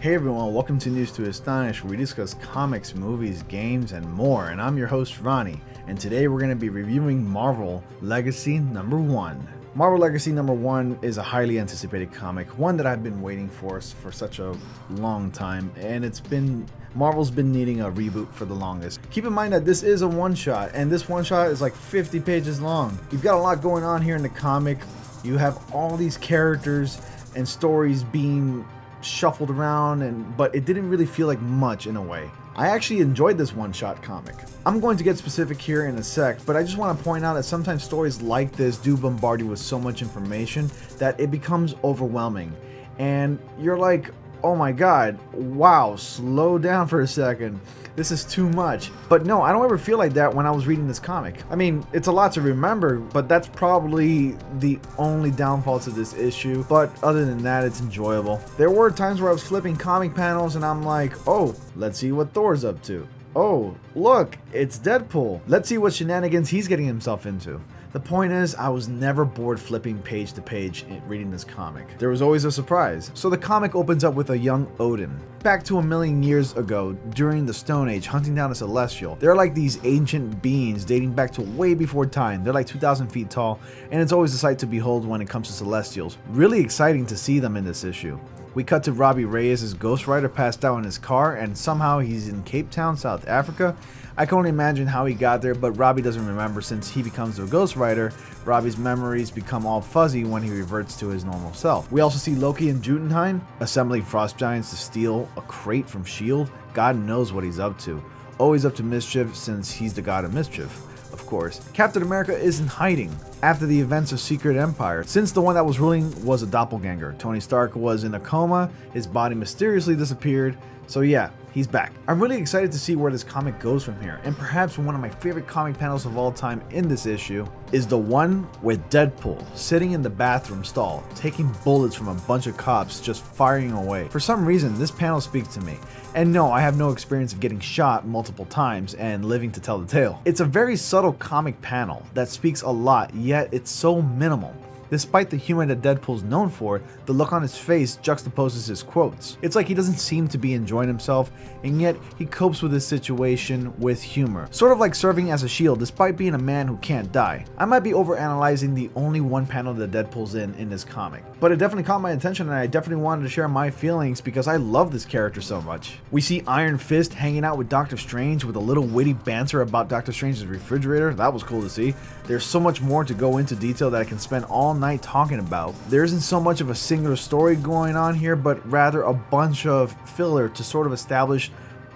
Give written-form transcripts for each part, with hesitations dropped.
Hey everyone, welcome to News to Astonish, where we discuss comics, movies, games, and more. And I'm your host, Ronnie, and today we're going to be reviewing Marvel Legacy number 1. Marvel Legacy number 1 is a highly anticipated comic, one that I've been waiting for such a long time, and Marvel's been needing a reboot for the longest. Keep in mind that this is a one-shot, and this one-shot is like 50 pages long. You've got a lot going on here in the comic. You have all these characters and stories being shuffled around, but it didn't really feel like much in a way. I actually enjoyed this one-shot comic. I'm going to get specific here in a sec, but I just want to point out that sometimes stories like this do bombard you with so much information that it becomes overwhelming. And you're like, oh my god, wow, slow down for a second. This is too much. But no, I don't ever feel like that when I was reading this comic. I mean, it's a lot to remember, but that's probably the only downfall to this issue. But other than that, it's enjoyable. There were times where I was flipping comic panels and I'm like, oh, let's see what Thor's up to. Oh, look, it's Deadpool. Let's see what shenanigans he's getting himself into. The point is, I was never bored flipping page to page reading this comic. There was always a surprise. So the comic opens up with a young Odin. Back to a million years ago, during the Stone Age, hunting down a Celestial. They're like these ancient beings dating back to way before time. They're like 2,000 feet tall, and it's always a sight to behold when it comes to Celestials. Really exciting to see them in this issue. We cut to Robbie Reyes' Ghost Rider passed out in his car, and somehow he's in Cape Town, South Africa. I can only imagine how he got there, but Robbie doesn't remember since he becomes the Ghost Rider. Robbie's memories become all fuzzy when he reverts to his normal self. We also see Loki and Jotunheim assembling frost giants to steal a crate from S.H.I.E.L.D. God knows what he's up to. Always up to mischief since he's the god of mischief. Of course. Captain America is in hiding after the events of Secret Empire, since the one that was ruling was a doppelganger. Tony Stark was in a coma, his body mysteriously disappeared, so yeah, he's back. I'm really excited to see where this comic goes from here, and perhaps one of my favorite comic panels of all time in this issue is the one with Deadpool sitting in the bathroom stall, taking bullets from a bunch of cops just firing away. For some reason, this panel speaks to me. And no, I have no experience of getting shot multiple times and living to tell the tale. It's a very subtle comic panel that speaks a lot, yet it's so minimal. Despite the humor that Deadpool's known for, the look on his face juxtaposes his quotes. It's like he doesn't seem to be enjoying himself, and yet he copes with his situation with humor. Sort of like serving as a shield despite being a man who can't die. I might be overanalyzing the only one panel that Deadpool's in this comic, but it definitely caught my attention and I definitely wanted to share my feelings because I love this character so much. We see Iron Fist hanging out with Doctor Strange with a little witty banter about Doctor Strange's refrigerator. That was cool to see. There's so much more to go into detail that I can spend all night talking about. There isn't so much of a singular story going on here, but rather a bunch of filler to sort of establish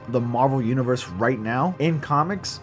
the Marvel Universe right now in comics.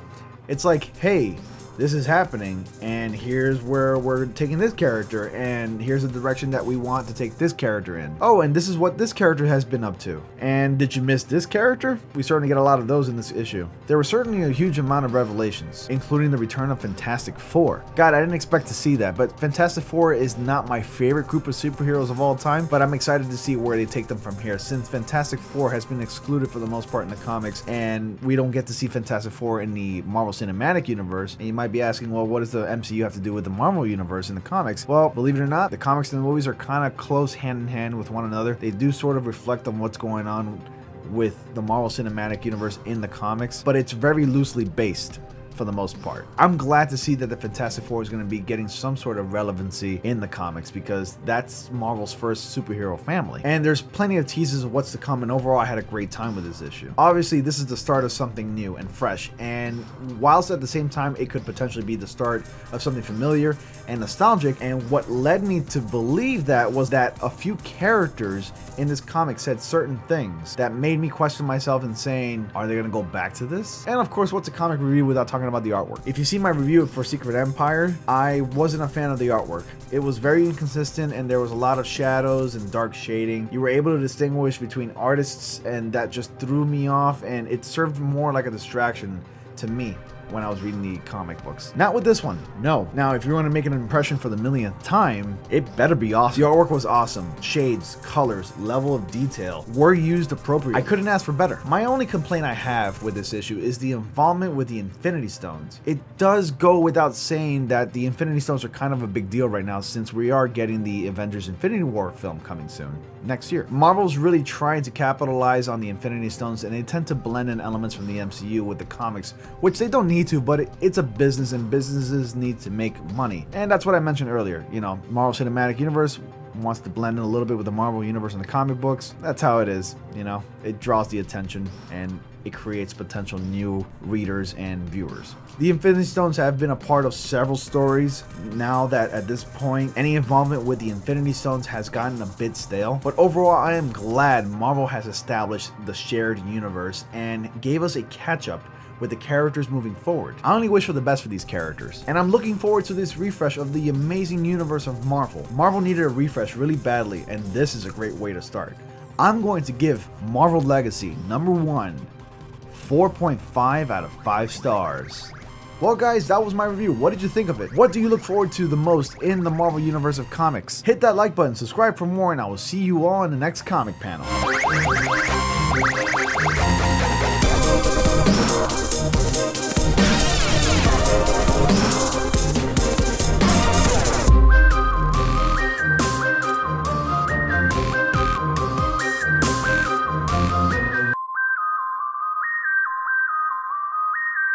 It's like, hey, this is happening, and here's where we're taking this character, and here's the direction that we want to take this character in. Oh, and this is what this character has been up to. And did you miss this character? We certainly get a lot of those in this issue. There were certainly a huge amount of revelations, including the return of Fantastic Four. God, I didn't expect to see that, but Fantastic Four is not my favorite group of superheroes of all time, but I'm excited to see where they take them from here, since Fantastic Four has been excluded for the most part in the comics, and we don't get to see Fantastic Four in the Marvel Cinematic Universe. And you might be asking, well, what does the MCU have to do with the Marvel Universe in the comics? Well, believe it or not, the comics and the movies are kind of close hand in hand with one another. They do sort of reflect on what's going on with the Marvel Cinematic Universe in the comics, but it's very loosely based for the most part. I'm glad to see that the Fantastic Four is going to be getting some sort of relevancy in the comics because that's Marvel's first superhero family. And there's plenty of teases of what's to come, and overall I had a great time with this issue. Obviously, this is the start of something new and fresh, and whilst at the same time it could potentially be the start of something familiar and nostalgic, and what led me to believe that was that a few characters in this comic said certain things that made me question myself and saying, are they going to go back to this? And of course, what's a comic review without talking about the artwork? If you see my review for Secret Empire, I wasn't a fan of the artwork. It was very inconsistent and there was a lot of shadows and dark shading. You were able to distinguish between artists, and that just threw me off, and it served more like a distraction to me when I was reading the comic books. Not with this one, no. Now, if you want to make an impression for the millionth time, it better be awesome. The artwork was awesome. Shades, colors, level of detail were used appropriately. I couldn't ask for better. My only complaint I have with this issue is the involvement with the Infinity Stones. It does go without saying that the Infinity Stones are kind of a big deal right now, since we are getting the Avengers Infinity War film coming soon, next year. Marvel's really trying to capitalize on the Infinity Stones, and they tend to blend in elements from the MCU with the comics, which they don't need to, but it's a business and businesses need to make money. And that's what I mentioned earlier. You know, Marvel Cinematic Universe wants to blend in a little bit with the Marvel Universe and the comic books. That's how it is, you know. It draws the attention and it creates potential new readers and viewers. The Infinity Stones have been a part of several stories now that at this point any involvement with the Infinity Stones has gotten a bit stale, but overall I am glad Marvel has established the shared universe and gave us a catch-up with the characters moving forward. I only wish for the best for these characters, and I'm looking forward to this refresh of the amazing universe of Marvel. Marvel needed a refresh really badly, and this is a great way to start. I'm going to give Marvel Legacy #1 4.5 out of 5 stars. Well guys, that was my review. What did you think of it? What do you look forward to the most in the Marvel Universe of comics? Hit that like button, subscribe for more, and I will see you all in the next comic panel.